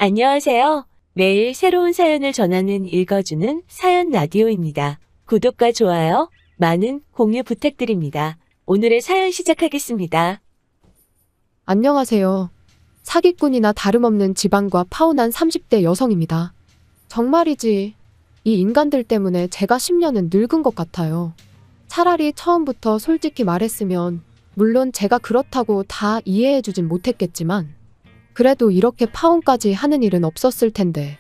안녕하세요. 매일 새로운 사연을 전하는 읽어주는 사연 라디오입니다. 구독과 좋아요, 많은 공유 부탁드립니다. 오늘의 사연 시작하겠습니다. 안녕하세요. 사기꾼이나 다름없는 지방과 파혼한 30대 여성입니다. 정말이지, 이 인간들 때문에 제가 10년은 늙은 것 같아요. 차라리 처음부터 솔직히 말했으면, 물론 제가 그렇다고 다 이해해주진 못했겠지만, 그래도 이렇게 파혼까지 하는 일은 없었을 텐데,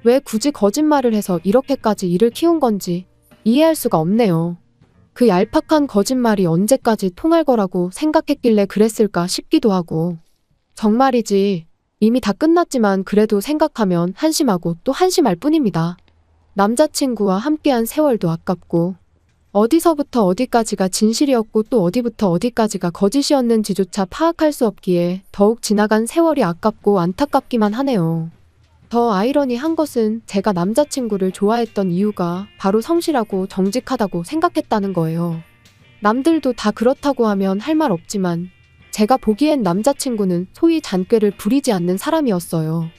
왜 굳이 거짓말을 해서 이렇게까지 일을 키운 건지 이해할 수가 없네요. 그 얄팍한 거짓말이 언제까지 통할 거라고 생각했길래 그랬을까 싶기도 하고. 정말이지, 이미 다 끝났지만 그래도 생각하면 한심하고 또 한심할 뿐입니다. 남자친구와 함께한 세월도 아깝고, 어디서부터 어디까지가 진실이었고 또 어디부터 어디까지가 거짓이었는지조차 파악할 수 없기에 더욱 지나간 세월이 아깝고 안타깝기만 하네요. 더 아이러니한 것은 제가 남자친구를 좋아했던 이유가 바로 성실하고 정직하다고 생각했다는 거예요. 남들도 다 그렇다고 하면 할 말 없지만 제가 보기엔 남자친구는 소위 잔꾀를 부리지 않는 사람이었어요.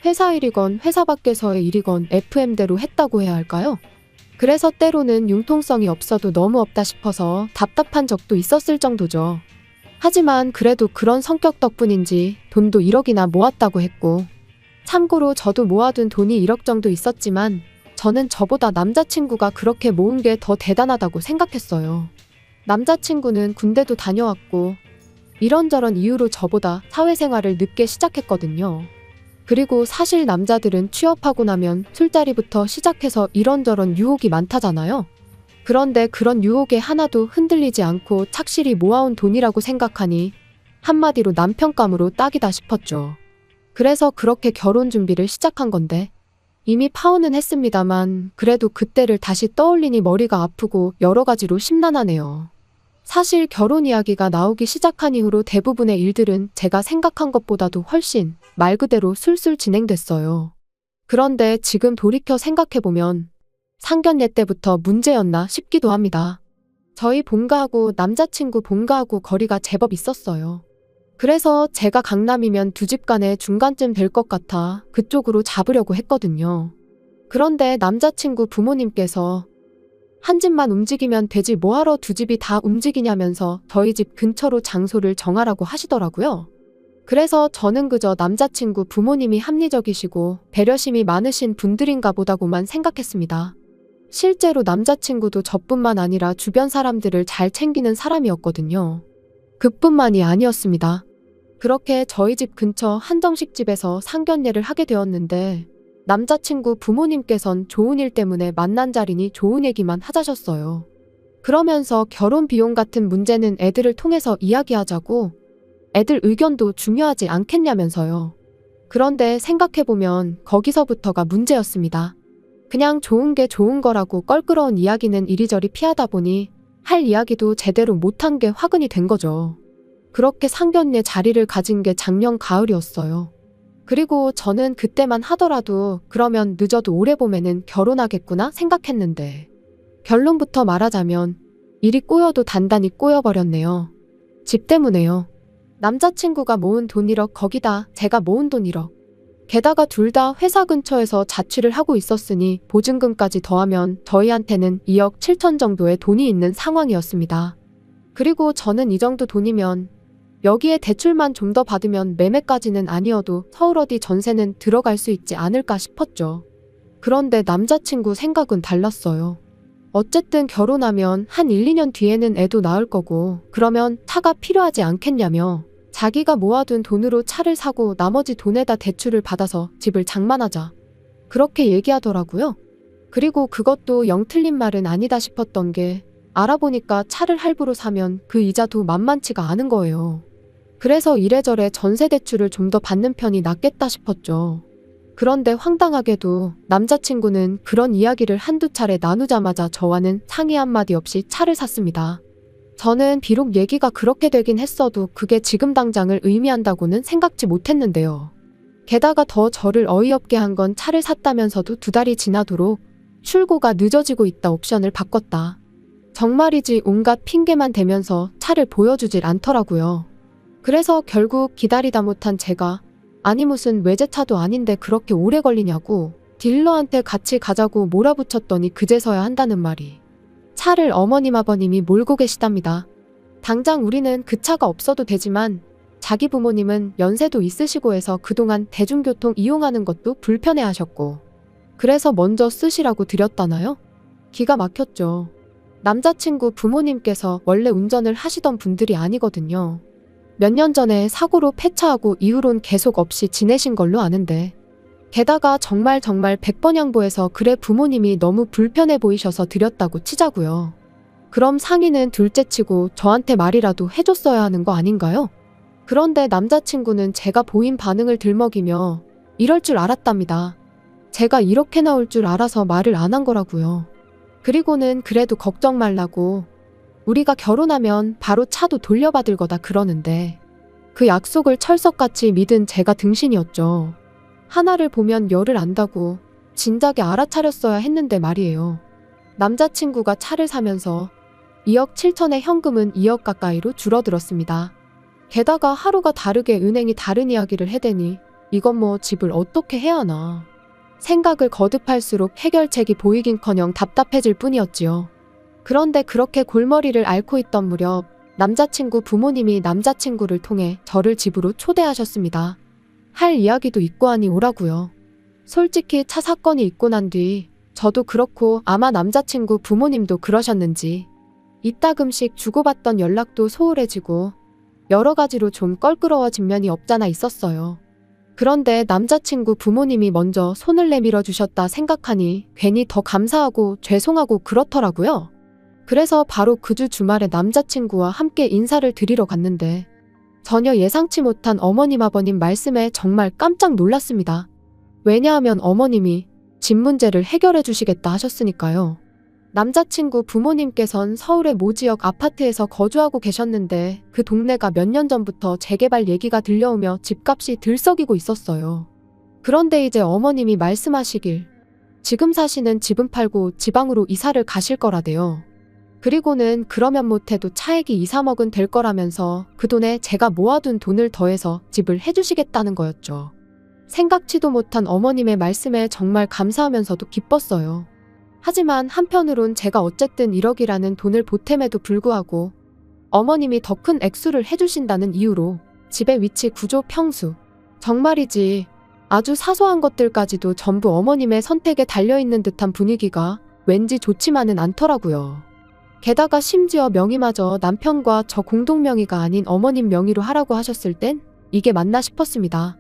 회사 일이건 회사 밖에서의 일이건 FM대로 했다고 해야 할까요? 그래서 때로는 융통성이 없어도 너무 없다 싶어서 답답한 적도 있었을 정도죠. 하지만 그래도 그런 성격 덕분인지 돈도 1억이나 모았다고 했고, 참고로 저도 모아둔 돈이 1억 정도 있었지만 저는 저보다 남자친구가 그렇게 모은 게 더 대단하다고 생각했어요. 남자친구는 군대도 다녀왔고 이런저런 이유로 저보다 사회생활을 늦게 시작했거든요. 그리고 사실 남자들은 취업하고 나면 술자리부터 시작해서 이런저런 유혹이 많다잖아요. 그런데 그런 유혹에 하나도 흔들리지 않고 착실히 모아온 돈이라고 생각하니 한마디로 남편감으로 딱이다 싶었죠. 그래서 그렇게 결혼 준비를 시작한 건데, 이미 파혼은 했습니다만 그래도 그때를 다시 떠올리니 머리가 아프고 여러 가지로 심란하네요. 사실 결혼 이야기가 나오기 시작한 이후로 대부분의 일들은 제가 생각한 것보다도 훨씬 말 그대로 술술 진행됐어요. 그런데 지금 돌이켜 생각해보면 상견례 때부터 문제였나 싶기도 합니다. 저희 본가하고 남자친구 본가하고 거리가 제법 있었어요. 그래서 제가 강남이면 두 집 간에 중간쯤 될 것 같아 그쪽으로 잡으려고 했거든요. 그런데 남자친구 부모님께서 한 집만 움직이면 되지 뭐하러 두 집이 다 움직이냐면서 저희 집 근처로 장소를 정하라고 하시더라고요. 그래서 저는 그저 남자친구 부모님이 합리적이시고 배려심이 많으신 분들인가 보다고만 생각했습니다. 실제로 남자친구도 저뿐만 아니라 주변 사람들을 잘 챙기는 사람이었거든요. 그뿐만이 아니었습니다. 그렇게 저희 집 근처 한정식집에서 상견례를 하게 되었는데, 남자친구 부모님께선 좋은 일 때문에 만난 자리니 좋은 얘기만 하자셨어요. 그러면서 결혼 비용 같은 문제는 애들을 통해서 이야기하자고, 애들 의견도 중요하지 않겠냐면서요. 그런데 생각해보면 거기서부터가 문제였습니다. 그냥 좋은 게 좋은 거라고 껄끄러운 이야기는 이리저리 피하다 보니 할 이야기도 제대로 못한 게 화근이 된 거죠. 그렇게 상견례 자리를 가진 게 작년 가을이었어요. 그리고 저는 그때만 하더라도 그러면 늦어도 올해 봄에는 결혼하겠구나 생각했는데, 결론부터 말하자면 일이 꼬여도 단단히 꼬여버렸네요. 집 때문에요. 남자친구가 모은 돈 1억, 거기다 제가 모은 돈 1억. 게다가 둘 다 회사 근처에서 자취를 하고 있었으니 보증금까지 더하면 저희한테는 2억 7천 정도의 돈이 있는 상황이었습니다. 그리고 저는 이 정도 돈이면 여기에 대출만 좀 더 받으면 매매까지는 아니어도 서울 어디 전세는 들어갈 수 있지 않을까 싶었죠. 그런데 남자친구 생각은 달랐어요. 어쨌든 결혼하면 한 1, 2년 뒤에는 애도 낳을 거고 그러면 차가 필요하지 않겠냐며 자기가 모아둔 돈으로 차를 사고 나머지 돈에다 대출을 받아서 집을 장만하자, 그렇게 얘기하더라고요. 그리고 그것도 영 틀린 말은 아니다 싶었던 게, 알아보니까 차를 할부로 사면 그 이자도 만만치가 않은 거예요. 그래서 이래저래 전세 대출을 좀 더 받는 편이 낫겠다 싶었죠. 그런데 황당하게도 남자친구는 그런 이야기를 한두 차례 나누자마자 저와는 상의 한마디 없이 차를 샀습니다. 저는 비록 얘기가 그렇게 되긴 했어도 그게 지금 당장을 의미한다고는 생각지 못했는데요. 게다가 더 저를 어이없게 한 건 차를 샀다면서도 2달이 지나도록 출고가 늦어지고 있다 옵션을 바꿨다. 정말이지 온갖 핑계만 대면서 차를 보여주질 않더라고요. 그래서 결국 기다리다 못한 제가 아니 무슨 외제차도 아닌데 그렇게 오래 걸리냐고 딜러한테 같이 가자고 몰아붙였더니 그제서야 한다는 말이. 차를 어머님 아버님이 몰고 계시답니다. 당장 우리는 그 차가 없어도 되지만 자기 부모님은 연세도 있으시고 해서 그동안 대중교통 이용하는 것도 불편해하셨고 그래서 먼저 쓰시라고 드렸다나요? 기가 막혔죠. 남자친구 부모님께서 원래 운전을 하시던 분들이 아니거든요. 몇 년 전에 사고로 폐차하고 이후론 계속 없이 지내신 걸로 아는데 게다가 정말 100번 양보해서 그래 부모님이 너무 불편해 보이셔서 드렸다고 치자고요. 그럼 상의는 둘째치고 저한테 말이라도 해줬어야 하는 거 아닌가요? 그런데 남자친구는 제가 보인 반응을 들먹이며 이럴 줄 알았답니다. 제가 이렇게 나올 줄 알아서 말을 안 한 거라고요. 그리고는 그래도 걱정 말라고 우리가 결혼하면 바로 차도 돌려받을 거다 그러는데 그 약속을 철석같이 믿은 제가 등신이었죠. 하나를 보면 열을 안다고 진작에 알아차렸어야 했는데 말이에요. 남자친구가 차를 사면서 2억 7천의 현금은 2억 가까이로 줄어들었습니다. 게다가 하루가 다르게 은행이 다른 이야기를 해대니 이건 뭐 집을 어떻게 해야 하나. 생각을 거듭할수록 해결책이 보이긴커녕 답답해질 뿐이었지요. 그런데 그렇게 골머리를 앓고 있던 무렵 남자친구 부모님이 남자친구를 통해 저를 집으로 초대하셨습니다. 할 이야기도 있고 하니 오라고요. 솔직히 차 사건이 있고 난 뒤 저도 그렇고 아마 남자친구 부모님도 그러셨는지 이따금씩 주고받던 연락도 소홀해지고 여러 가지로 좀 껄끄러워진 면이 없잖아 있었어요. 그런데 남자친구 부모님이 먼저 손을 내밀어 주셨다 생각하니 괜히 더 감사하고 죄송하고 그렇더라고요. 그래서 바로 그 주 주말에 남자친구와 함께 인사를 드리러 갔는데 전혀 예상치 못한 어머님 아버님 말씀에 정말 깜짝 놀랐습니다. 왜냐하면 어머님이 집 문제를 해결해 주시겠다 하셨으니까요. 남자친구 부모님께선 서울의 모 지역 아파트에서 거주하고 계셨는데 그 동네가 몇 년 전부터 재개발 얘기가 들려오며 집값이 들썩이고 있었어요. 그런데 이제 어머님이 말씀하시길 지금 사시는 집은 팔고 지방으로 이사를 가실 거라대요. 그리고는 그러면 못해도 차액이 2, 3억은 될 거라면서 그 돈에 제가 모아둔 돈을 더해서 집을 해주시겠다는 거였죠. 생각지도 못한 어머님의 말씀에 정말 감사하면서도 기뻤어요. 하지만 한편으론 제가 어쨌든 1억이라는 돈을 보탬에도 불구하고 어머님이 더 큰 액수를 해주신다는 이유로 집의 위치, 구조, 평수 정말이지 아주 사소한 것들까지도 전부 어머님의 선택에 달려있는 듯한 분위기가 왠지 좋지만은 않더라고요. 게다가 심지어 명의마저 남편과 저 공동 명의가 아닌 어머님 명의로 하라고 하셨을 땐 이게 맞나 싶었습니다.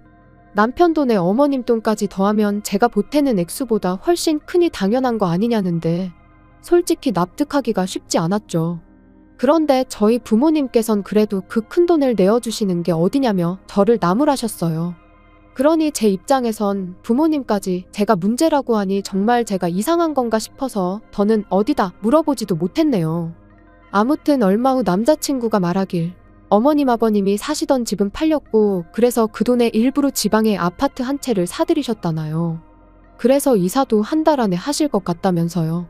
남편 돈에 어머님 돈까지 더하면 제가 보태는 액수보다 훨씬 크니 당연한 거 아니냐는데 솔직히 납득하기가 쉽지 않았죠. 그런데 저희 부모님께선 그래도 그 큰 돈을 내어주시는 게 어디냐며 저를 나무라셨어요. 그러니 제 입장에선 부모님까지 제가 문제라고 하니 정말 제가 이상한 건가 싶어서 더는 어디다 물어보지도 못했네요. 아무튼 얼마 후 남자친구가 말하길 어머님 아버님이 사시던 집은 팔렸고 그래서 그 돈에 일부러 지방에 아파트 한 채를 사들이셨다나요. 그래서 이사도 한 달 안에 하실 것 같다면서요.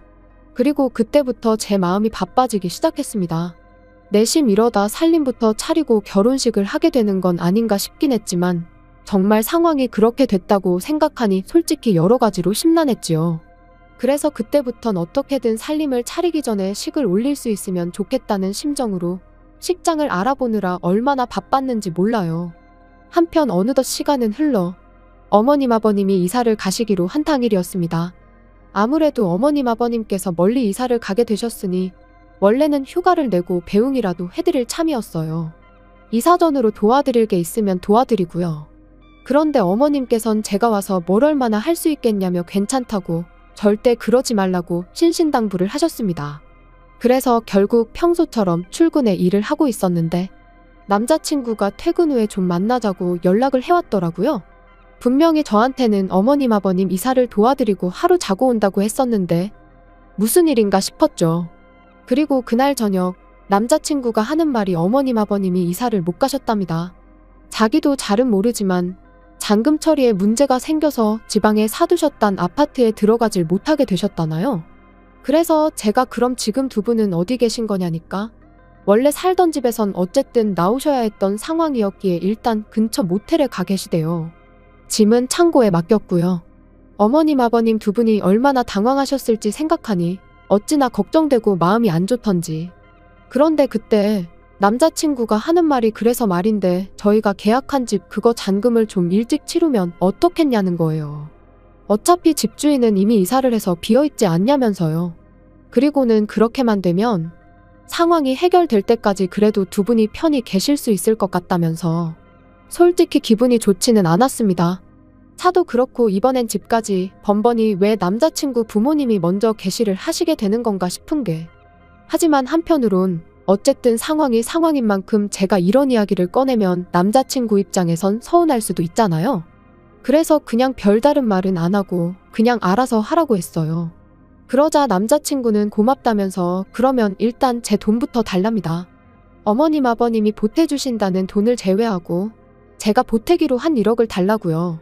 그리고 그때부터 제 마음이 바빠지기 시작했습니다. 내심 이러다 살림부터 차리고 결혼식을 하게 되는 건 아닌가 싶긴 했지만 정말 상황이 그렇게 됐다고 생각하니 솔직히 여러 가지로 심란했지요. 그래서 그때부턴 어떻게든 살림을 차리기 전에 식을 올릴 수 있으면 좋겠다는 심정으로 식장을 알아보느라 얼마나 바빴는지 몰라요. 한편 어느덧 시간은 흘러 어머님 아버님이 이사를 가시기로 한 당일이었습니다. 아무래도 어머님 아버님께서 멀리 이사를 가게 되셨으니 원래는 휴가를 내고 배웅이라도 해드릴 참이었어요. 이사 전으로 도와드릴 게 있으면 도와드리고요. 그런데 어머님께선 제가 와서 뭘 얼마나 할 수 있겠냐며 괜찮다고 절대 그러지 말라고 신신당부를 하셨습니다. 그래서 결국 평소처럼 출근해 일을 하고 있었는데 남자친구가 퇴근 후에 좀 만나자고 연락을 해왔더라고요. 분명히 저한테는 어머님 아버님 이사를 도와드리고 하루 자고 온다고 했었는데 무슨 일인가 싶었죠. 그리고 그날 저녁 남자친구가 하는 말이 어머님 아버님이 이사를 못 가셨답니다. 자기도 잘은 모르지만 잔금 처리에 문제가 생겨서 지방에 사두셨단 아파트에 들어가질 못하게 되셨다나요. 그래서 제가 그럼 지금 두 분은 어디 계신 거냐니까 원래 살던 집에선 어쨌든 나오셔야 했던 상황이었기에 일단 근처 모텔에 가 계시대요. 짐은 창고에 맡겼고요. 어머님 아버님 두 분이 얼마나 당황하셨을지 생각하니 어찌나 걱정되고 마음이 안 좋던지. 그런데 그때 남자친구가 하는 말이 그래서 말인데 저희가 계약한 집 그거 잔금을 좀 일찍 치르면 어떻겠냐는 거예요. 어차피 집주인은 이미 이사를 해서 비어있지 않냐면서요. 그리고는 그렇게만 되면 상황이 해결될 때까지 그래도 두 분이 편히 계실 수 있을 것 같다면서. 솔직히 기분이 좋지는 않았습니다. 차도 그렇고 이번엔 집까지 번번이 왜 남자친구 부모님이 먼저 개시를 하시게 되는 건가 싶은 게. 하지만 한편으론 어쨌든 상황이 상황인 만큼 제가 이런 이야기를 꺼내면 남자친구 입장에선 서운할 수도 있잖아요. 그래서 그냥 별다른 말은 안 하고 그냥 알아서 하라고 했어요. 그러자 남자친구는 고맙다면서 그러면 일단 제 돈부터 달랍니다. 어머님 아버님이 보태주신다는 돈을 제외하고 제가 보태기로 한 1억을 달라고요.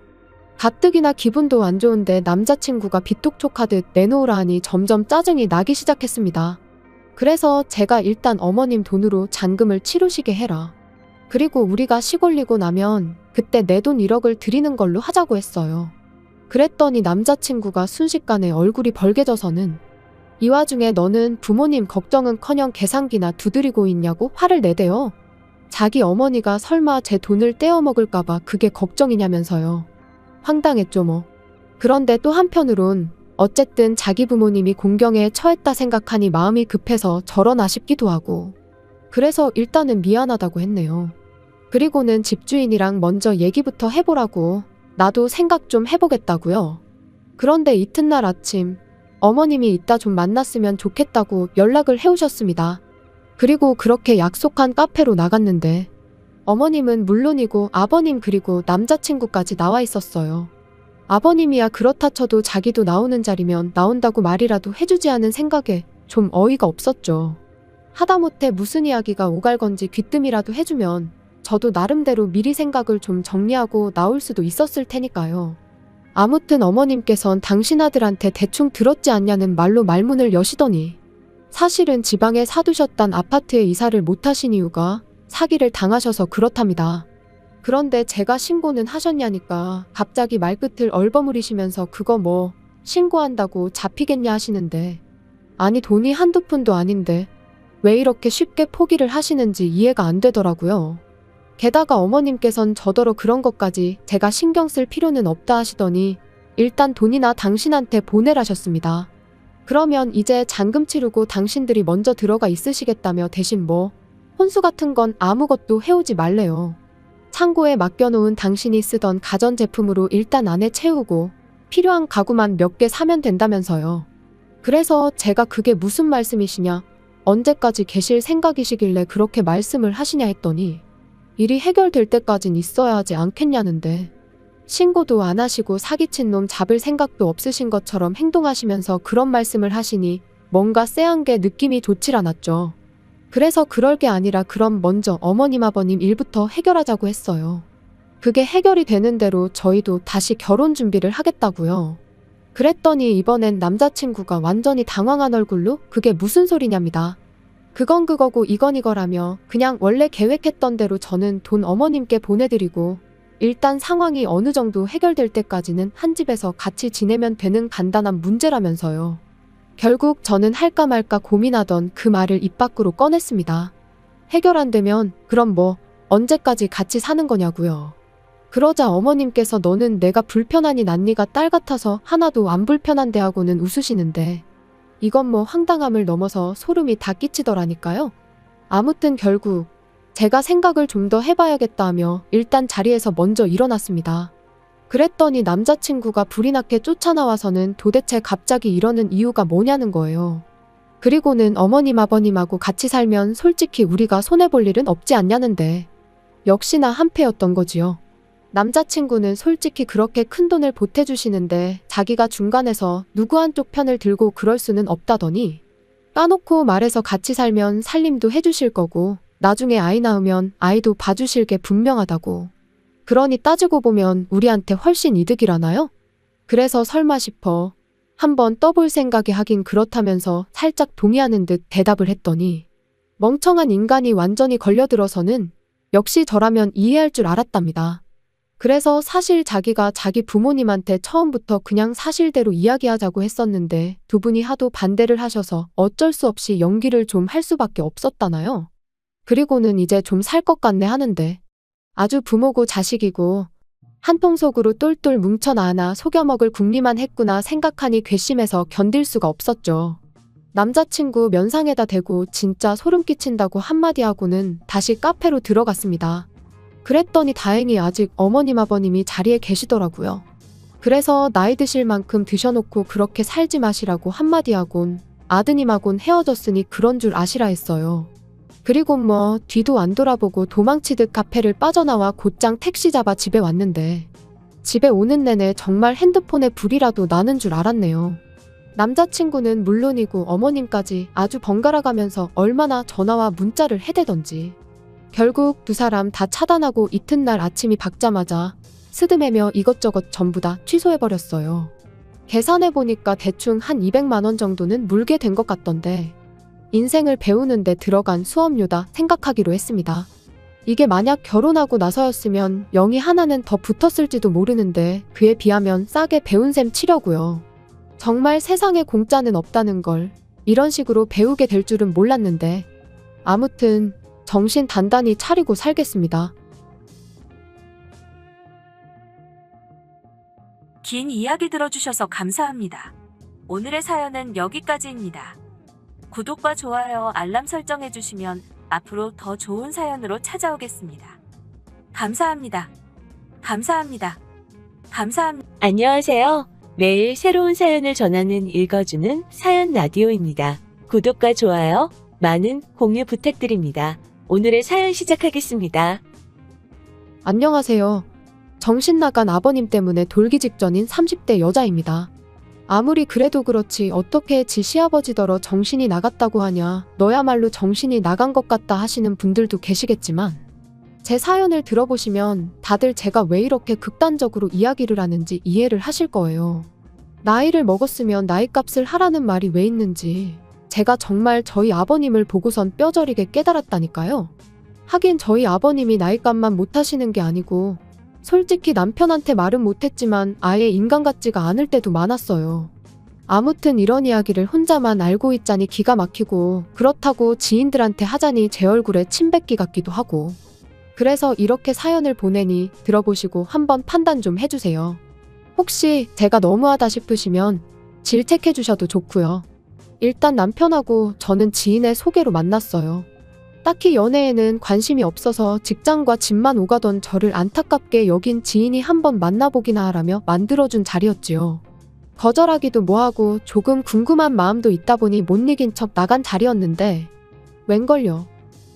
가뜩이나 기분도 안 좋은데 남자친구가 빚독촉하듯 내놓으라 하니 점점 짜증이 나기 시작했습니다. 그래서 제가 일단 어머님 돈으로 잔금을 치르시게 해라. 그리고 우리가 시골리고 나면 그때 내 돈 1억을 드리는 걸로 하자고 했어요. 그랬더니 남자친구가 순식간에 얼굴이 벌개져서는 이 와중에 너는 부모님 걱정은커녕 계산기나 두드리고 있냐고 화를 내대요. 자기 어머니가 설마 제 돈을 떼어먹을까봐 그게 걱정이냐면서요. 황당했죠 뭐. 그런데 또 한편으론 어쨌든 자기 부모님이 공경에 처했다 생각하니 마음이 급해서 저러나 싶기도 하고. 그래서 일단은 미안하다고 했네요. 그리고는 집주인이랑 먼저 얘기부터 해보라고 나도 생각 좀 해보겠다고요. 그런데 이튿날 아침 어머님이 이따 좀 만났으면 좋겠다고 연락을 해오셨습니다. 그리고 그렇게 약속한 카페로 나갔는데 어머님은 물론이고 아버님 그리고 남자친구까지 나와 있었어요. 아버님이야 그렇다 쳐도 자기도 나오는 자리면 나온다고 말이라도 해주지 않은 생각에 좀 어이가 없었죠. 하다못해 무슨 이야기가 오갈 건지 귀뜸이라도 해주면 저도 나름대로 미리 생각을 좀 정리하고 나올 수도 있었을 테니까요. 아무튼 어머님께선 당신 아들한테 대충 들었지 않냐는 말로 말문을 여시더니 사실은 지방에 사두셨단 아파트에 이사를 못하신 이유가 사기를 당하셔서 그렇답니다. 그런데 제가 신고는 하셨냐니까 갑자기 말끝을 얼버무리시면서 그거 뭐 신고한다고 잡히겠냐 하시는데 아니 돈이 한두 푼도 아닌데 왜 이렇게 쉽게 포기를 하시는지 이해가 안 되더라고요. 게다가 어머님께선 저더러 그런 것까지 제가 신경 쓸 필요는 없다 하시더니 일단 돈이나 당신한테 보내라셨습니다. 그러면 이제 잔금 치르고 당신들이 먼저 들어가 있으시겠다며 대신 뭐 혼수 같은 건 아무것도 해오지 말래요. 창고에 맡겨놓은 당신이 쓰던 가전제품으로 일단 안에 채우고 필요한 가구만 몇 개 사면 된다면서요. 그래서 제가 그게 무슨 말씀이시냐, 언제까지 계실 생각이시길래 그렇게 말씀을 하시냐 했더니 일이 해결될 때까진 있어야 하지 않겠냐는데 신고도 안 하시고 사기친 놈 잡을 생각도 없으신 것처럼 행동하시면서 그런 말씀을 하시니 뭔가 쎄한 게 느낌이 좋질 않았죠. 그래서 그럴 게 아니라 그럼 먼저 어머님 아버님 일부터 해결하자고 했어요. 그게 해결이 되는 대로 저희도 다시 결혼 준비를 하겠다고요. 그랬더니 이번엔 남자친구가 완전히 당황한 얼굴로 그게 무슨 소리냐입니다. 그건 그거고 이건 이거라며 그냥 원래 계획했던 대로 저는 돈 어머님께 보내드리고 일단 상황이 어느 정도 해결될 때까지는 한 집에서 같이 지내면 되는 간단한 문제라면서요. 결국 저는 할까 말까 고민하던 그 말을 입 밖으로 꺼냈습니다. 해결 안 되면 그럼 뭐 언제까지 같이 사는 거냐고요. 그러자 어머님께서 너는 내가 불편하니 난 네가 딸 같아서 하나도 안 불편한데 하고는 웃으시는데 이건 뭐 황당함을 넘어서 소름이 다 끼치더라니까요. 아무튼 결국 제가 생각을 좀 더 해봐야겠다 하며 일단 자리에서 먼저 일어났습니다. 그랬더니 남자친구가 불이 나게 쫓아나와서는 도대체 갑자기 이러는 이유가 뭐냐는 거예요. 그리고는 어머님 아버님하고 같이 살면 솔직히 우리가 손해볼 일은 없지 않냐는데 역시나 한패였던 거지요. 남자친구는 솔직히 그렇게 큰 돈을 보태주시는데 자기가 중간에서 누구 한쪽 편을 들고 그럴 수는 없다더니 까놓고 말해서 같이 살면 살림도 해주실 거고 나중에 아이 낳으면 아이도 봐주실 게 분명하다고. 그러니 따지고 보면 우리한테 훨씬 이득이라나요? 그래서 설마 싶어 한번 떠볼 생각이 하긴 그렇다면서 살짝 동의하는 듯 대답을 했더니 멍청한 인간이 완전히 걸려들어서는 역시 저라면 이해할 줄 알았답니다. 그래서 사실 자기가 자기 부모님한테 처음부터 그냥 사실대로 이야기하자고 했었는데 두 분이 하도 반대를 하셔서 어쩔 수 없이 연기를 좀 할 수밖에 없었다나요. 그리고는 이제 좀 살 것 같네 하는데 아주 부모고 자식이고 한통속으로 똘똘 뭉쳐나나 속여먹을 궁리만 했구나 생각하니 괘씸해서 견딜 수가 없었죠. 남자친구 면상에다 대고 진짜 소름 끼친다고 한마디 하고는 다시 카페로 들어갔습니다. 그랬더니 다행히 아직 어머님 아버님이 자리에 계시더라고요. 그래서 나이 드실 만큼 드셔놓고 그렇게 살지 마시라고 한마디 하곤 아드님하곤 헤어졌으니 그런 줄 아시라 했어요. 그리고 뭐 뒤도 안 돌아보고 도망치듯 카페를 빠져나와 곧장 택시 잡아 집에 왔는데 집에 오는 내내 정말 핸드폰에 불이라도 나는 줄 알았네요. 남자친구는 물론이고 어머님까지 아주 번갈아가면서 얼마나 전화와 문자를 해대던지 결국 두 사람 다 차단하고 이튿날 아침이 밝자마자 스드메며 이것저것 전부 다 취소해버렸어요. 계산해보니까 대충 한 200만 원 정도는 물게 된 것 같던데 인생을 배우는데 들어간 수업료다 생각하기로 했습니다. 이게 만약 결혼하고 나서였으면 영이 하나는 더 붙었을지도 모르는데 그에 비하면 싸게 배운 셈 치려고요. 정말 세상에 공짜는 없다는 걸 이런 식으로 배우게 될 줄은 몰랐는데 아무튼 정신 단단히 차리고 살겠습니다. 긴 이야기 들어주셔서 감사합니다. 오늘의 사연은 여기까지입니다. 구독과 좋아요, 알람 설정해주시면 앞으로 더 좋은 사연으로 찾아오겠습니다. 감사합니다. 감사합니다. 감사합니다. 안녕하세요. 매일 새로운 사연을 전하는 읽어주는 사연 라디오입니다. 구독과 좋아요, 많은 공유 부탁드립니다. 오늘의 사연 시작하겠습니다. 안녕하세요. 정신 나간 아버님 때문에 돌기 직전인 30대 여자입니다. 아무리 그래도 그렇지 어떻게 지 시아버지더러 정신이 나갔다고 하냐, 너야말로 정신이 나간 것 같다 하시는 분들도 계시겠지만 제 사연을 들어보시면 다들 제가 왜 이렇게 극단적으로 이야기를 하는지 이해를 하실 거예요. 나이를 먹었으면 나이값을 하라는 말이 왜 있는지 제가 정말 저희 아버님을 보고선 뼈저리게 깨달았다니까요. 하긴 저희 아버님이 나이값만 못하시는 게 아니고 솔직히 남편한테 말은 못했지만 아예 인간 같지가 않을 때도 많았어요. 아무튼 이런 이야기를 혼자만 알고 있자니 기가 막히고 그렇다고 지인들한테 하자니 제 얼굴에 침 뱉기 같기도 하고 그래서 이렇게 사연을 보내니 들어보시고 한번 판단 좀 해주세요. 혹시 제가 너무하다 싶으시면 질책해 주셔도 좋고요. 일단 남편하고 저는 지인의 소개로 만났어요. 딱히 연애에는 관심이 없어서 직장과 집만 오가던 저를 안타깝게 여긴 지인이 한번 만나보기나 하라며 만들어준 자리였지요. 거절하기도 뭐하고 조금 궁금한 마음도 있다 보니 못 이긴 척 나간 자리였는데 웬걸요.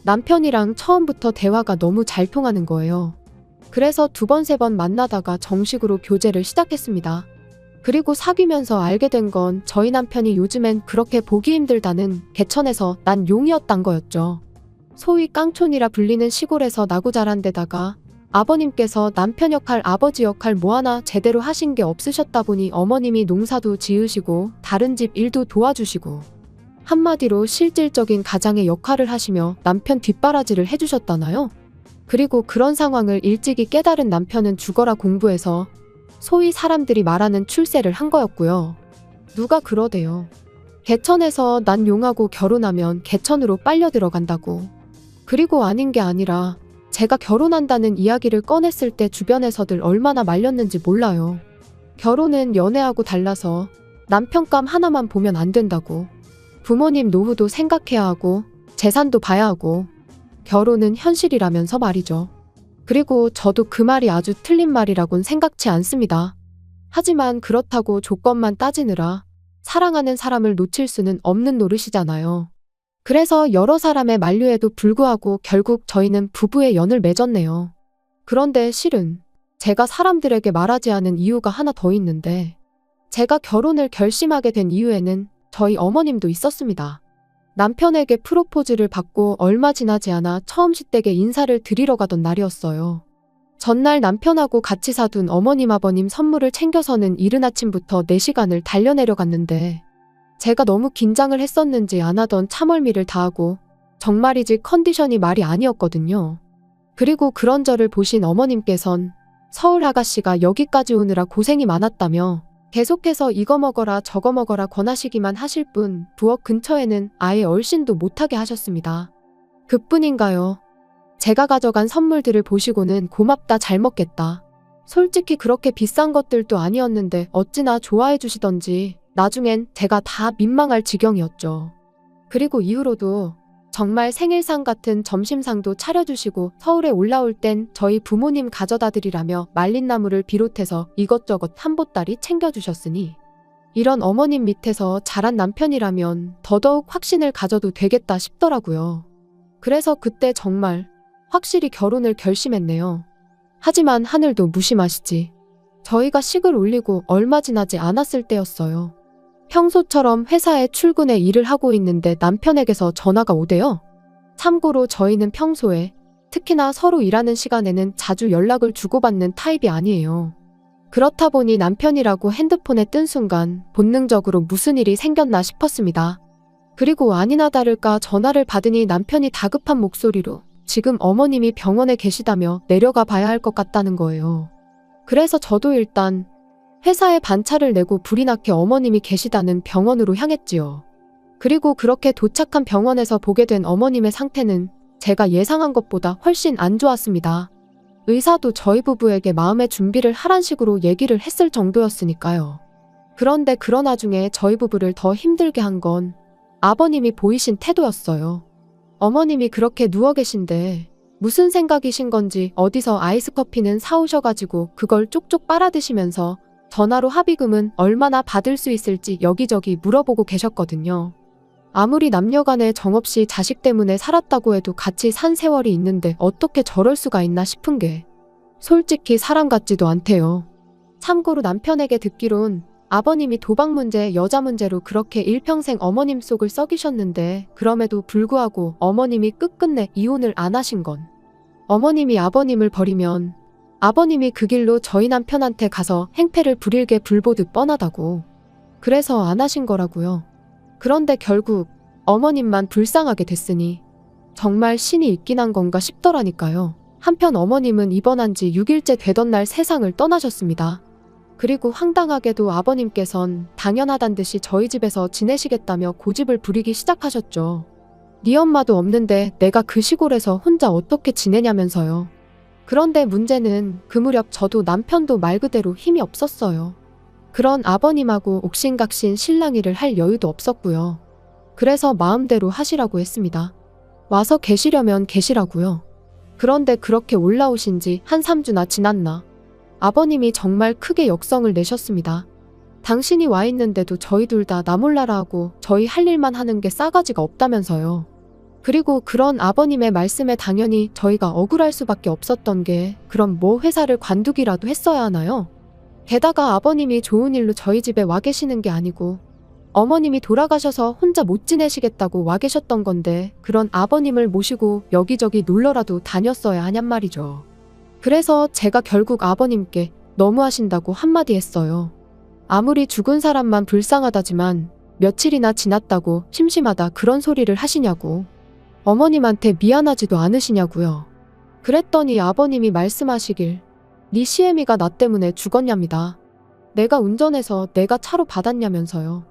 남편이랑 처음부터 대화가 너무 잘 통하는 거예요. 그래서 2번, 3번 만나다가 정식으로 교제를 시작했습니다. 그리고 사귀면서 알게 된 건 저희 남편이 요즘엔 그렇게 보기 힘들다는 개천에서 난 용이었단 거였죠. 소위 깡촌이라 불리는 시골에서 나고 자란 데다가 아버님께서 남편 역할, 아버지 역할 뭐 하나 제대로 하신 게 없으셨다 보니 어머님이 농사도 지으시고 다른 집 일도 도와주시고 한마디로 실질적인 가장의 역할을 하시며 남편 뒷바라지를 해주셨다나요? 그리고 그런 상황을 일찍이 깨달은 남편은 죽어라 공부해서 소위 사람들이 말하는 출세를 한 거였고요. 누가 그러대요. 개천에서 난 용하고 결혼하면 개천으로 빨려 들어간다고. 그리고 아닌 게 아니라 제가 결혼한다는 이야기를 꺼냈을 때 주변에서들 얼마나 말렸는지 몰라요. 결혼은 연애하고 달라서 남편감 하나만 보면 안 된다고. 부모님 노후도 생각해야 하고 재산도 봐야 하고 결혼은 현실이라면서 말이죠. 그리고 저도 그 말이 아주 틀린 말이라곤 생각치 않습니다. 하지만 그렇다고 조건만 따지느라 사랑하는 사람을 놓칠 수는 없는 노릇이잖아요. 그래서 여러 사람의 만류에도 불구하고 결국 저희는 부부의 연을 맺었네요. 그런데 실은 제가 사람들에게 말하지 않은 이유가 하나 더 있는데 제가 결혼을 결심하게 된 이유에는 저희 어머님도 있었습니다. 남편에게 프로포즈를 받고 얼마 지나지 않아 처음 시댁에 인사를 드리러 가던 날이었어요. 전날 남편하고 같이 사둔 어머님 아버님 선물을 챙겨서는 이른 아침부터 4시간을 달려내려 갔는데 제가 너무 긴장을 했었는지 안 하던 참을미를 다하고 정말이지 컨디션이 말이 아니었거든요. 그리고 그런 저를 보신 어머님께선 서울 아가씨가 여기까지 오느라 고생이 많았다며 계속해서 이거 먹어라 저거 먹어라 권하시기만 하실 뿐 부엌 근처에는 아예 얼씬도 못하게 하셨습니다. 그뿐인가요? 제가 가져간 선물들을 보시고는 고맙다 잘 먹겠다. 솔직히 그렇게 비싼 것들도 아니었는데 어찌나 좋아해 주시던지 나중엔 제가 다 민망할 지경이었죠. 그리고 이후로도 정말 생일상 같은 점심상도 차려주시고 서울에 올라올 땐 저희 부모님 가져다 드리라며 말린 나물을 비롯해서 이것저것 한 보따리 챙겨주셨으니 이런 어머님 밑에서 자란 남편이라면 더더욱 확신을 가져도 되겠다 싶더라고요. 그래서 그때 정말 확실히 결혼을 결심했네요. 하지만 하늘도 무심하시지. 저희가 식을 올리고 얼마 지나지 않았을 때였어요. 평소처럼 회사에 출근해 일을 하고 있는데 남편에게서 전화가 오대요. 참고로 저희는 평소에 특히나 서로 일하는 시간에는 자주 연락을 주고받는 타입이 아니에요. 그렇다 보니 남편이라고 핸드폰에 뜬 순간 본능적으로 무슨 일이 생겼나 싶었습니다. 그리고 아니나 다를까 전화를 받으니 남편이 다급한 목소리로 지금 어머님이 병원에 계시다며 내려가 봐야 할 것 같다는 거예요. 그래서 저도 일단 회사에 반차를 내고 불이 나게 어머님이 계시다는 병원으로 향했지요. 그리고 그렇게 도착한 병원에서 보게 된 어머님의 상태는 제가 예상한 것보다 훨씬 안 좋았습니다. 의사도 저희 부부에게 마음의 준비를 하란 식으로 얘기를 했을 정도였으니까요. 그런데 그런 와중에 저희 부부를 더 힘들게 한 건 아버님이 보이신 태도였어요. 어머님이 그렇게 누워 계신데 무슨 생각이신 건지 어디서 아이스 커피는 사오셔가지고 그걸 쪽쪽 빨아드시면서 전화로 합의금은 얼마나 받을 수 있을지 여기저기 물어보고 계셨거든요. 아무리 남녀간에 정없이 자식 때문에 살았다고 해도 같이 산 세월이 있는데 어떻게 저럴 수가 있나 싶은 게 솔직히 사람 같지도 않대요. 참고로 남편에게 듣기론 아버님이 도박 문제, 여자 문제로 그렇게 일평생 어머님 속을 썩이셨는데 그럼에도 불구하고 어머님이 끝끝내 이혼을 안 하신 건 어머님이 아버님을 버리면 아버님이 그 길로 저희 남편한테 가서 행패를 부릴 게 불보듯 뻔하다고. 그래서 안 하신 거라고요. 그런데 결국 어머님만 불쌍하게 됐으니 정말 신이 있긴 한 건가 싶더라니까요. 한편 어머님은 입원한 지 6일째 되던 날 세상을 떠나셨습니다. 그리고 황당하게도 아버님께선 당연하단 듯이 저희 집에서 지내시겠다며 고집을 부리기 시작하셨죠. 네 엄마도 없는데 내가 그 시골에서 혼자 어떻게 지내냐면서요. 그런데 문제는 그 무렵 저도 남편도 말 그대로 힘이 없었어요. 그런 아버님하고 옥신각신 실랑이를 할 여유도 없었고요. 그래서 마음대로 하시라고 했습니다. 와서 계시려면 계시라고요. 그런데 그렇게 올라오신 지 한 3주나 지났나. 아버님이 정말 크게 역성을 내셨습니다. 당신이 와 있는데도 저희 둘 다 나 몰라라 하고 저희 할 일만 하는 게 싸가지가 없다면서요. 그리고 그런 아버님의 말씀에 당연히 저희가 억울할 수밖에 없었던 게 그럼 뭐 회사를 관두기라도 했어야 하나요? 게다가 아버님이 좋은 일로 저희 집에 와 계시는 게 아니고 어머님이 돌아가셔서 혼자 못 지내시겠다고 와 계셨던 건데 그런 아버님을 모시고 여기저기 놀러라도 다녔어야 하냔 말이죠. 그래서 제가 결국 아버님께 너무하신다고 한마디 했어요. 아무리 죽은 사람만 불쌍하다지만 며칠이나 지났다고 심심하다 그런 소리를 하시냐고. 어머님한테 미안하지도 않으시냐고요. 그랬더니 아버님이 말씀하시길 네 시애미가 나 때문에 죽었냐입니다. 내가 운전해서 내가 차로 받았냐면서요.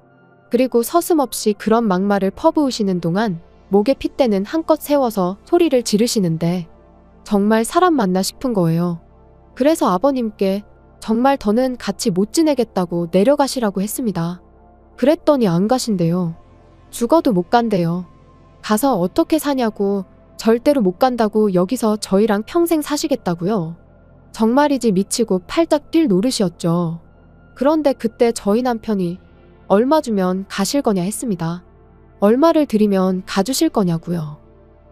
그리고 서슴없이 그런 막말을 퍼부으시는 동안 목에 핏대는 한껏 세워서 소리를 지르시는데 정말 사람 맞나 싶은 거예요. 그래서 아버님께 정말 더는 같이 못 지내겠다고 내려가시라고 했습니다. 그랬더니 안 가신대요. 죽어도 못 간대요. 가서 어떻게 사냐고 절대로 못 간다고 여기서 저희랑 평생 사시겠다고요. 정말이지 미치고 팔짝 뛸 노릇이었죠. 그런데 그때 저희 남편이 얼마 주면 가실 거냐 했습니다. 얼마를 드리면 가주실 거냐고요.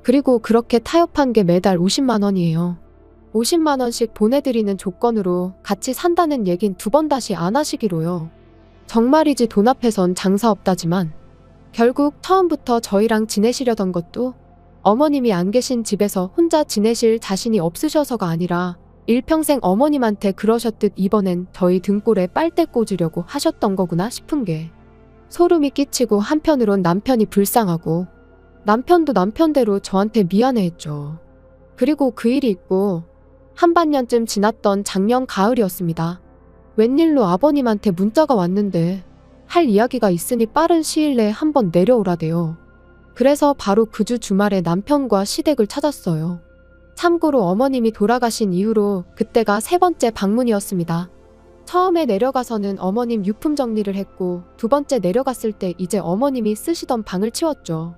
그리고 그렇게 타협한 게 매달 50만 원이에요. 50만 원씩 보내드리는 조건으로 같이 산다는 얘긴 2번 다시 안 하시기로요. 정말이지 돈 앞에선 장사 없다지만 결국 처음부터 저희랑 지내시려던 것도 어머님이 안 계신 집에서 혼자 지내실 자신이 없으셔서가 아니라 일평생 어머님한테 그러셨듯 이번엔 저희 등골에 빨대 꽂으려고 하셨던 거구나 싶은 게 소름이 끼치고 한편으론 남편이 불쌍하고 남편도 남편대로 저한테 미안해했죠. 그리고 그 일이 있고 한반년쯤 지났던 작년 가을이었습니다. 웬일로 아버님한테 문자가 왔는데 할 이야기가 있으니 빠른 시일 내에 한번 내려오라대요. 그래서 바로 그 주 주말에 남편과 시댁을 찾았어요. 참고로 어머님이 돌아가신 이후로 그때가 3번째 방문이었습니다. 처음에 내려가서는 어머님 유품 정리를 했고 2번째 내려갔을 때 이제 어머님이 쓰시던 방을 치웠죠.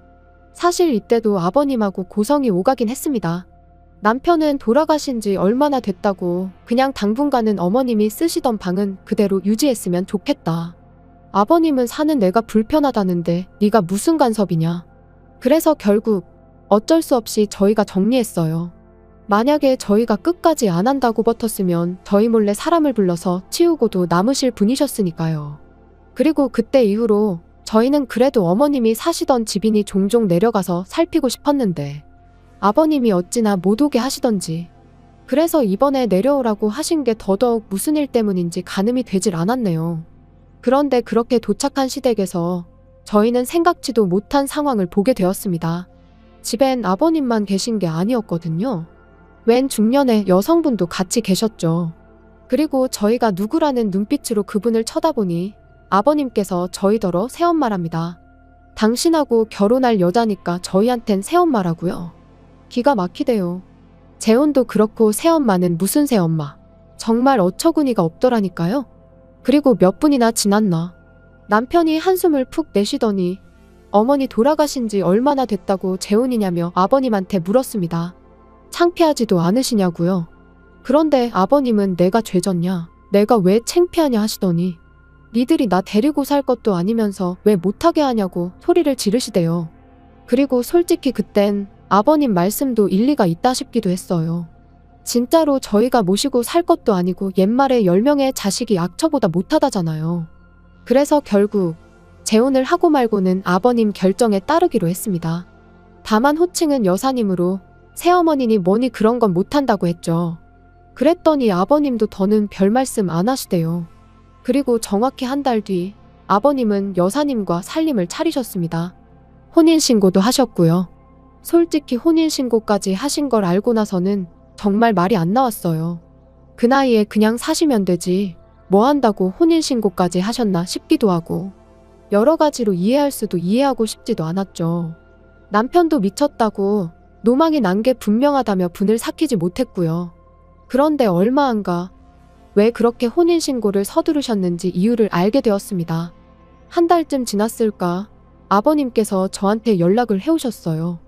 사실 이때도 아버님하고 고성이 오가긴 했습니다. 남편은 돌아가신 지 얼마나 됐다고 그냥 당분간은 어머님이 쓰시던 방은 그대로 유지했으면 좋겠다. 아버님은 사는 내가 불편하다는데 네가 무슨 간섭이냐. 그래서 결국 어쩔 수 없이 저희가 정리했어요. 만약에 저희가 끝까지 안 한다고 버텼으면 저희 몰래 사람을 불러서 치우고도 남으실 분이셨으니까요. 그리고 그때 이후로 저희는 그래도 어머님이 사시던 집이니 종종 내려가서 살피고 싶었는데 아버님이 어찌나 못 오게 하시던지 그래서 이번에 내려오라고 하신 게 더더욱 무슨 일 때문인지 가늠이 되질 않았네요. 그런데 그렇게 도착한 시댁에서 저희는 생각지도 못한 상황을 보게 되었습니다. 집엔 아버님만 계신 게 아니었거든요. 웬 중년의 여성분도 같이 계셨죠. 그리고 저희가 누구라는 눈빛으로 그분을 쳐다보니 아버님께서 저희더러 새엄마랍니다. 당신하고 결혼할 여자니까 저희한텐 새엄마라고요. 기가 막히대요. 재혼도 그렇고 새엄마는 무슨 새엄마. 정말 어처구니가 없더라니까요. 그리고 몇 분이나 지났나. 남편이 한숨을 푹 내쉬더니 어머니 돌아가신 지 얼마나 됐다고 재혼이냐며 아버님한테 물었습니다. 창피하지도 않으시냐고요. 그런데 아버님은 내가 죄졌냐, 내가 왜 창피하냐 하시더니 니들이 나 데리고 살 것도 아니면서 왜 못하게 하냐고 소리를 지르시대요. 그리고 솔직히 그땐 아버님 말씀도 일리가 있다 싶기도 했어요. 진짜로 저희가 모시고 살 것도 아니고 옛말에 10명의 자식이 악처보다 못하다잖아요. 그래서 결국 재혼을 하고 말고는 아버님 결정에 따르기로 했습니다. 다만 호칭은 여사님으로 새어머니니 뭐니 그런 건 못한다고 했죠. 그랬더니 아버님도 더는 별 말씀 안 하시대요. 그리고 정확히 한 달 뒤 아버님은 여사님과 살림을 차리셨습니다. 혼인신고도 하셨고요. 솔직히 혼인신고까지 하신 걸 알고 나서는 정말 말이 안 나왔어요. 그 나이에 그냥 사시면 되지 뭐 한다고 혼인신고까지 하셨나 싶기도 하고 여러 가지로 이해할 수도 이해하고 싶지도 않았죠. 남편도 미쳤다고 노망이 난 게 분명하다며 분을 삭히지 못했고요. 그런데 얼마 안 가 왜 그렇게 혼인신고를 서두르셨는지 이유를 알게 되었습니다. 한 달쯤 지났을까 아버님께서 저한테 연락을 해오셨어요.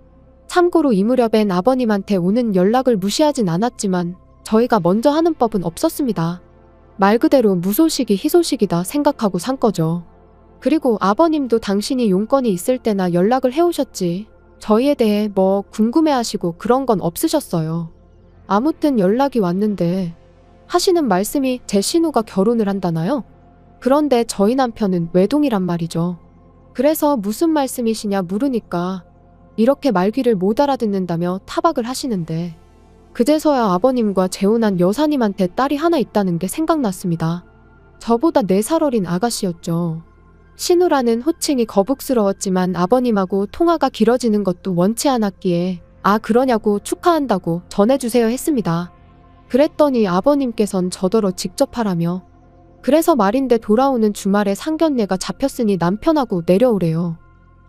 참고로 이 무렵엔 아버님한테 오는 연락을 무시하진 않았지만 저희가 먼저 하는 법은 없었습니다. 말 그대로 무소식이 희소식이다 생각하고 산 거죠. 그리고 아버님도 당신이 용건이 있을 때나 연락을 해오셨지 저희에 대해 뭐 궁금해하시고 그런 건 없으셨어요. 아무튼 연락이 왔는데 하시는 말씀이 제 신우가 결혼을 한다나요? 그런데 저희 남편은 외동이란 말이죠. 그래서 무슨 말씀이시냐 물으니까 이렇게 말귀를 못 알아듣는다며 타박을 하시는데 그제서야 아버님과 재혼한 여사님한테 딸이 하나 있다는 게 생각났습니다. 저보다 4살 어린 아가씨였죠. 신우라는 호칭이 거북스러웠지만 아버님하고 통화가 길어지는 것도 원치 않았기에 아 그러냐고 축하한다고 전해주세요 했습니다. 그랬더니 아버님께선 저더러 직접 하라며 그래서 말인데 돌아오는 주말에 상견례가 잡혔으니 남편하고 내려오래요.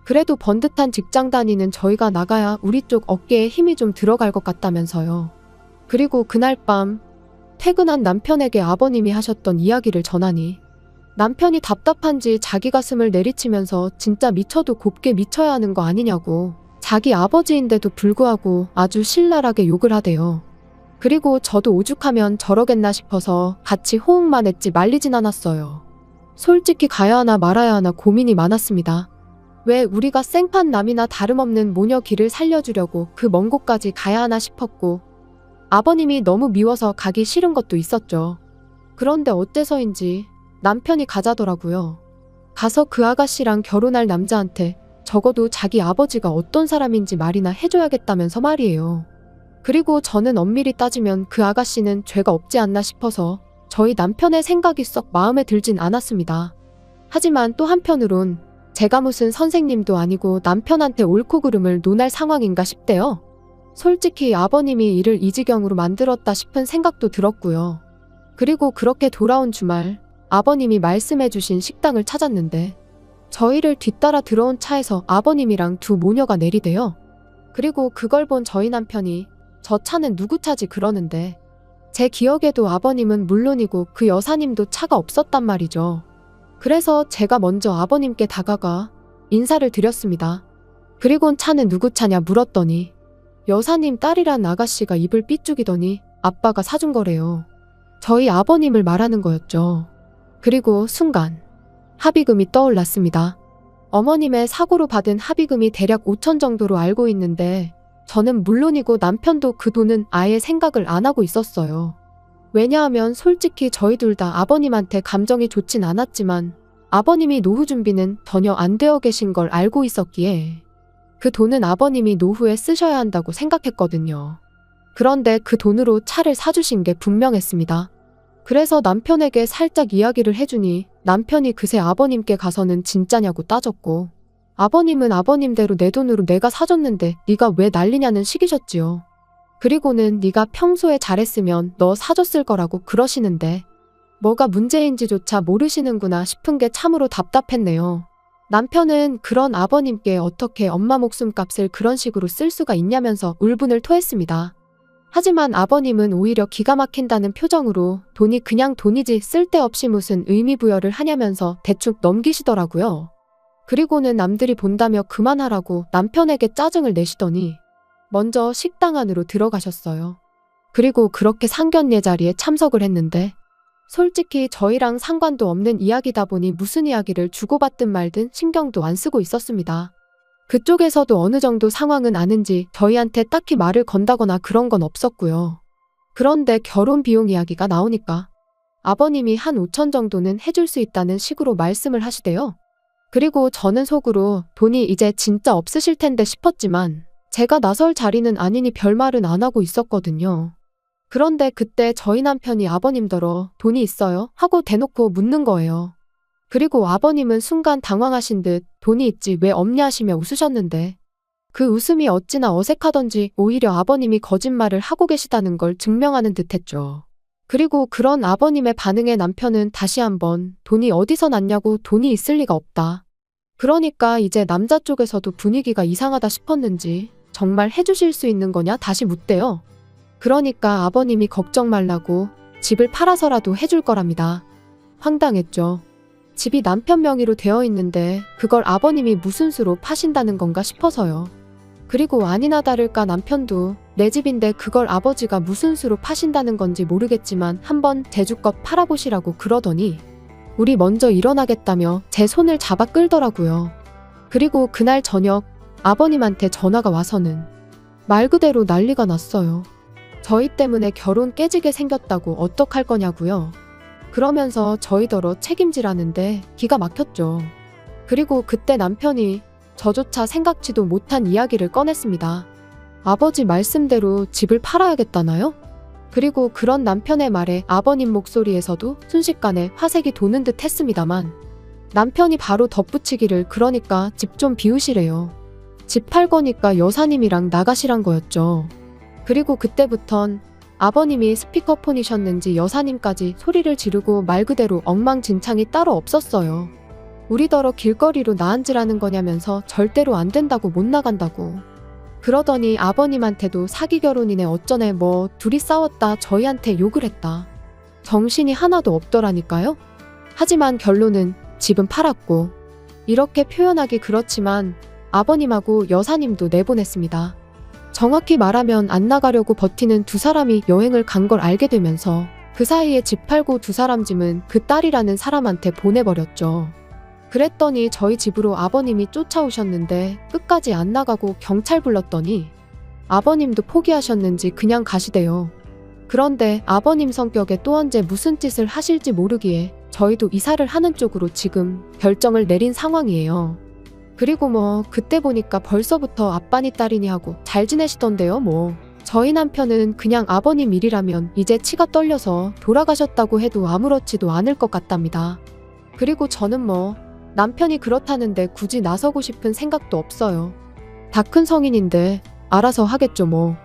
그래도 번듯한 직장 다니는 저희가 나가야 우리 쪽 어깨에 힘이 좀 들어갈 것 같다면서요. 그리고 그날 밤 퇴근한 남편에게 아버님이 하셨던 이야기를 전하니 남편이 답답한지 자기 가슴을 내리치면서 진짜 미쳐도 곱게 미쳐야 하는 거 아니냐고 자기 아버지인데도 불구하고 아주 신랄하게 욕을 하대요. 그리고 저도 오죽하면 저러겠나 싶어서 같이 호응만 했지 말리진 않았어요. 솔직히 가야 하나 말아야 하나 고민이 많았습니다. 왜 우리가 생판 남이나 다름없는 모녀 길을 살려주려고 그 먼 곳까지 가야 하나 싶었고 아버님이 너무 미워서 가기 싫은 것도 있었죠. 그런데 어째서인지 남편이 가자더라고요. 가서 그 아가씨랑 결혼할 남자한테 적어도 자기 아버지가 어떤 사람인지 말이나 해줘야겠다면서 말이에요. 그리고 저는 엄밀히 따지면 그 아가씨는 죄가 없지 않나 싶어서 저희 남편의 생각이 썩 마음에 들진 않았습니다. 하지만 또 한편으론 제가 무슨 선생님도 아니고 남편한테 옳고 그름을 논할 상황인가 싶대요. 솔직히 아버님이 일을 이 지경으로 만들었다 싶은 생각도 들었고요. 그리고 그렇게 돌아온 주말 아버님이 말씀해주신 식당을 찾았는데 저희를 뒤따라 들어온 차에서 아버님이랑 두 모녀가 내리대요. 그리고 그걸 본 저희 남편이 저 차는 누구 차지 그러는데 제 기억에도 아버님은 물론이고 그 여사님도 차가 없었단 말이죠. 그래서 제가 먼저 아버님께 다가가 인사를 드렸습니다. 그리곤 차는 누구 차냐 물었더니 여사님 딸이란 아가씨가 입을 삐죽이더니 아빠가 사준 거래요. 저희 아버님을 말하는 거였죠. 그리고 순간 합의금이 떠올랐습니다. 어머님의 사고로 받은 합의금이 대략 5천 정도로 알고 있는데 저는 물론이고 남편도 그 돈은 아예 생각을 안 하고 있었어요. 왜냐하면 솔직히 저희 둘 다 아버님한테 감정이 좋진 않았지만 아버님이 노후 준비는 전혀 안 되어 계신 걸 알고 있었기에 그 돈은 아버님이 노후에 쓰셔야 한다고 생각했거든요. 그런데 그 돈으로 차를 사주신 게 분명했습니다. 그래서 남편에게 살짝 이야기를 해주니 남편이 그새 아버님께 가서는 진짜냐고 따졌고 아버님은 아버님대로 내 돈으로 내가 사줬는데 네가 왜 난리냐는 식이셨지요. 그리고는 네가 평소에 잘했으면 너 사줬을 거라고 그러시는데 뭐가 문제인지조차 모르시는구나 싶은 게 참으로 답답했네요. 남편은 그런 아버님께 어떻게 엄마 목숨값을 그런 식으로 쓸 수가 있냐면서 울분을 토했습니다. 하지만 아버님은 오히려 기가 막힌다는 표정으로 돈이 그냥 돈이지 쓸데없이 무슨 의미 부여를 하냐면서 대충 넘기시더라고요. 그리고는 남들이 본다며 그만하라고 남편에게 짜증을 내시더니 먼저 식당 안으로 들어가셨어요. 그리고 그렇게 상견례 자리에 참석을 했는데 솔직히 저희랑 상관도 없는 이야기다 보니 무슨 이야기를 주고받든 말든 신경도 안 쓰고 있었습니다. 그쪽에서도 어느 정도 상황은 아는지 저희한테 딱히 말을 건다거나 그런 건 없었고요. 그런데 결혼 비용 이야기가 나오니까 아버님이 한 5천 정도는 해줄 수 있다는 식으로 말씀을 하시대요. 그리고 저는 속으로 돈이 이제 진짜 없으실 텐데 싶었지만 제가 나설 자리는 아니니 별말은 안 하고 있었거든요. 그런데 그때 저희 남편이 아버님더러 돈이 있어요? 하고 대놓고 묻는 거예요. 그리고 아버님은 순간 당황하신 듯 돈이 있지 왜 없냐 하시며 웃으셨는데 그 웃음이 어찌나 어색하던지 오히려 아버님이 거짓말을 하고 계시다는 걸 증명하는 듯 했죠. 그리고 그런 아버님의 반응에 남편은 다시 한번 돈이 어디서 났냐고 돈이 있을 리가 없다. 그러니까 이제 남자 쪽에서도 분위기가 이상하다 싶었는지 정말 해주실 수 있는 거냐 다시 묻대요. 그러니까 아버님이 걱정 말라고 집을 팔아서라도 해줄 거랍니다. 황당했죠. 집이 남편 명의로 되어 있는데 그걸 아버님이 무슨 수로 파신다는 건가 싶어서요. 그리고 아니나 다를까 남편도 내 집인데 그걸 아버지가 무슨 수로 파신다는 건지 모르겠지만 한번 제주껏 팔아보시라고 그러더니 우리 먼저 일어나겠다며 제 손을 잡아 끌더라고요. 그리고 그날 저녁 아버님한테 전화가 와서는 말 그대로 난리가 났어요. 저희 때문에 결혼 깨지게 생겼다고 어떡할 거냐고요. 그러면서 저희더러 책임지라는데 기가 막혔죠. 그리고 그때 남편이 저조차 생각지도 못한 이야기를 꺼냈습니다. 아버지 말씀대로 집을 팔아야겠다나요? 그리고 그런 남편의 말에 아버님 목소리에서도 순식간에 화색이 도는 듯 했습니다만 남편이 바로 덧붙이기를 그러니까 집 좀 비우시래요. 집 팔 거니까 여사님이랑 나가시란 거였죠. 그리고 그때부턴 아버님이 스피커폰이셨는지 여사님까지 소리를 지르고 말 그대로 엉망진창이 따로 없었어요. 우리더러 길거리로 나앉으라는 거냐면서 절대로 안 된다고 못 나간다고. 그러더니 아버님한테도 사기 결혼이네 어쩌네 뭐 둘이 싸웠다 저희한테 욕을 했다. 정신이 하나도 없더라니까요. 하지만 결론은 집은 팔았고 이렇게 표현하기 그렇지만 아버님하고 여사님도 내보냈습니다. 정확히 말하면 안 나가려고 버티는 두 사람이 여행을 간 걸 알게 되면서 그 사이에 집 팔고 두 사람 짐은 그 딸이라는 사람한테 보내버렸죠. 그랬더니 저희 집으로 아버님이 쫓아오셨는데 끝까지 안 나가고 경찰 불렀더니 아버님도 포기하셨는지 그냥 가시대요. 그런데 아버님 성격에 또 언제 무슨 짓을 하실지 모르기에 저희도 이사를 하는 쪽으로 지금 결정을 내린 상황이에요. 그리고 뭐 그때 보니까 벌써부터 아빠니 딸이니 하고 잘 지내시던데요 뭐. 저희 남편은 그냥 아버님 일이라면 이제 치가 떨려서 돌아가셨다고 해도 아무렇지도 않을 것 같답니다. 그리고 저는 뭐 남편이 그렇다는데 굳이 나서고 싶은 생각도 없어요. 다 큰 성인인데 알아서 하겠죠 뭐.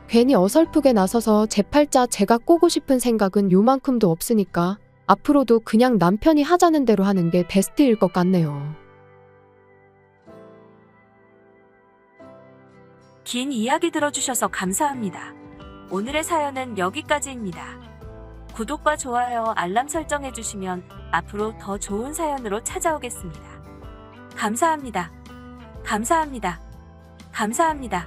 괜히 어설프게 나서서 제 팔자 제가 꼬고 싶은 생각은 요만큼도 없으니까 앞으로도 그냥 남편이 하자는 대로 하는 게 베스트일 것 같네요. 긴 이야기 들어주셔서 감사합니다. 오늘의 사연은 여기까지입니다. 구독과 좋아요, 알람 설정해주시면 앞으로 더 좋은 사연으로 찾아오겠습니다. 감사합니다. 감사합니다. 감사합니다.